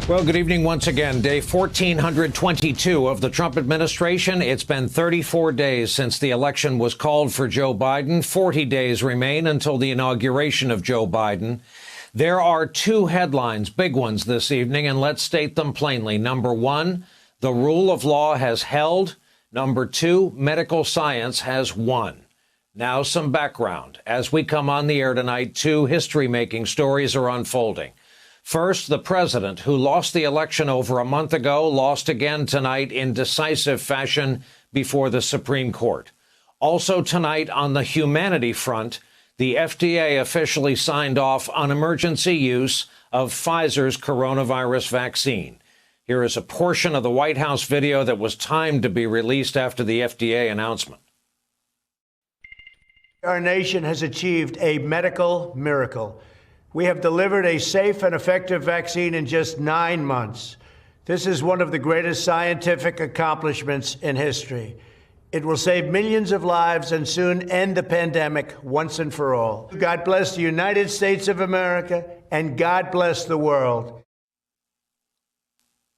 Well, good evening once again. Day 1422 of the Trump administration. It's been 34 days since the election was called for Joe Biden. 40 days remain until the inauguration of Joe Biden. There are two headlines, big ones this evening, and let's state them plainly. Number one, the rule of law has held. Number two, medical science has won. Now some background. As we come on the air tonight, two history-making stories are unfolding. First, the president, who lost the election over a month ago, lost again tonight in decisive fashion before the Supreme Court. Also tonight, on the humanity front, the FDA officially signed off on emergency use of Pfizer's coronavirus vaccine. Here is a portion of the White House video that was timed to be released after the FDA announcement. Our nation has achieved a medical miracle. We have delivered a safe and effective vaccine in just 9 months. This is one of the greatest scientific accomplishments in history. It will save millions of lives and soon end the pandemic once and for all. God bless the United States of America, and God bless the world.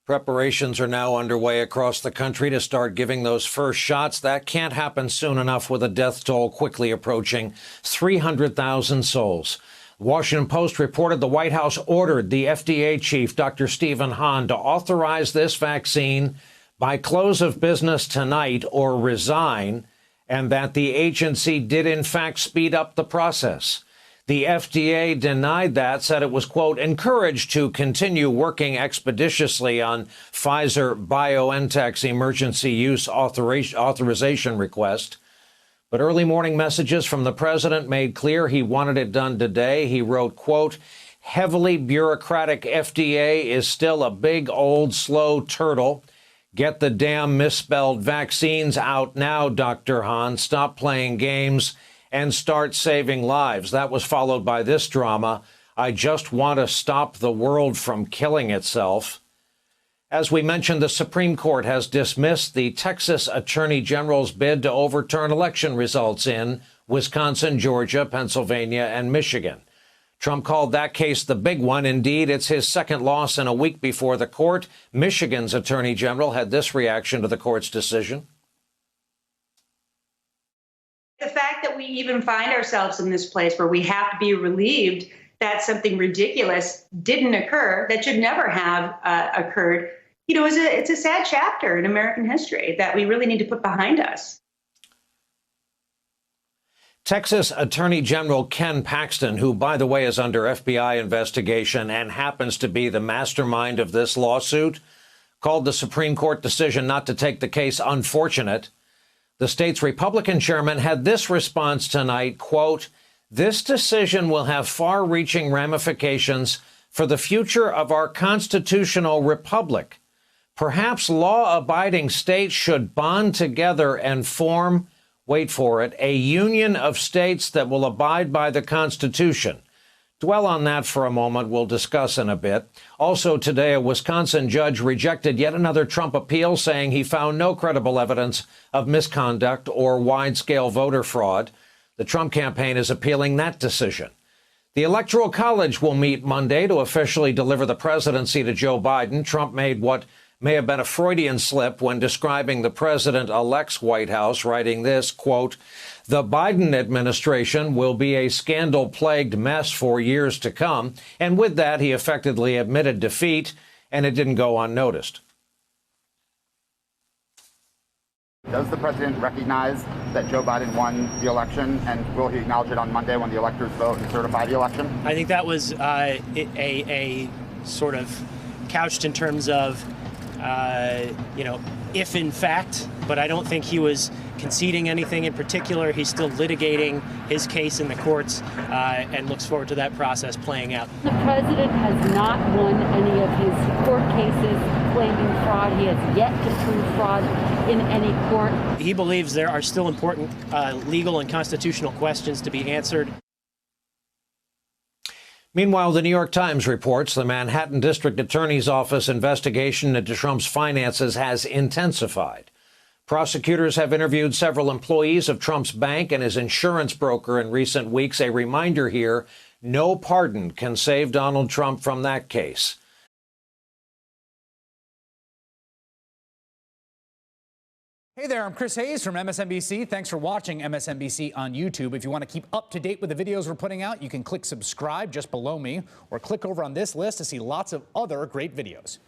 Preparations are now underway across the country to start giving those first shots. That can't happen soon enough with a death toll quickly approaching 300,000 souls. The Washington Post reported the White House ordered the FDA chief, Dr. Stephen Hahn, to authorize this vaccine by close of business tonight or resign, and that the agency did in fact speed up the process. The FDA denied that, said it was, quote, encouraged to continue working expeditiously on Pfizer-BioNTech's emergency use authorization request. But early morning messages from the president made clear he wanted it done today. He wrote, quote, heavily bureaucratic FDA is still a big, old, slow turtle. Get the damn misspelled vaccines out now, Dr. Hahn. Stop playing games and start saving lives. That was followed by this drama. I just want to stop the world from killing itself. As we mentioned, the Supreme Court has dismissed the Texas Attorney General's bid to overturn election results in Wisconsin, Georgia, Pennsylvania, and Michigan. Trump called that case the big one. Indeed, it's his second loss in a week before the court. Michigan's Attorney General had this reaction to the court's decision. The fact that we even find ourselves in this place where we have to be relieved that something ridiculous didn't occur, that should never have occurred, it's a sad chapter in American history that we really need to put behind us. Texas Attorney General Ken Paxton, who, by the way, is under FBI investigation and happens to be the mastermind of this lawsuit, called the Supreme Court decision not to take the case unfortunate. The state's Republican chairman had this response tonight, quote, this decision will have far-reaching ramifications for the future of our constitutional republic. Perhaps law-abiding states should bond together and form, wait for it, a union of states that will abide by the Constitution. Dwell on that for a moment. We'll discuss in a bit. Also today, a Wisconsin judge rejected yet another Trump appeal, saying he found no credible evidence of misconduct or wide-scale voter fraud. The Trump campaign is appealing that decision. The Electoral College will meet Monday to officially deliver the presidency to Joe Biden. Trump made what may have been a Freudian slip when describing the president-elect's White House, writing this, quote, the Biden administration will be a scandal-plagued mess for years to come. And with that, he effectively admitted defeat, and it didn't go unnoticed. Does the president recognize that Joe Biden won the election, and will he acknowledge it on Monday when the electors vote and certify the election? I think that was a sort of couched in terms of, if in fact, but I don't think he was conceding anything in particular. He's still litigating his case in the courts and looks forward to that process playing out. The president has not won any of his court cases claiming fraud. He has yet to prove fraud in any court. He believes there are still important legal and constitutional questions to be answered. Meanwhile, the New York Times reports the Manhattan District Attorney's Office investigation into Trump's finances has intensified. Prosecutors have interviewed several employees of Trump's bank and his insurance broker in recent weeks. A reminder here, no pardon can save Donald Trump from that case. Hey there, I'm Chris Hayes from MSNBC. Thanks for watching MSNBC on YouTube. If you want to keep up to date with the videos we're putting out, you can click subscribe just below me or click over on this list to see lots of other great videos.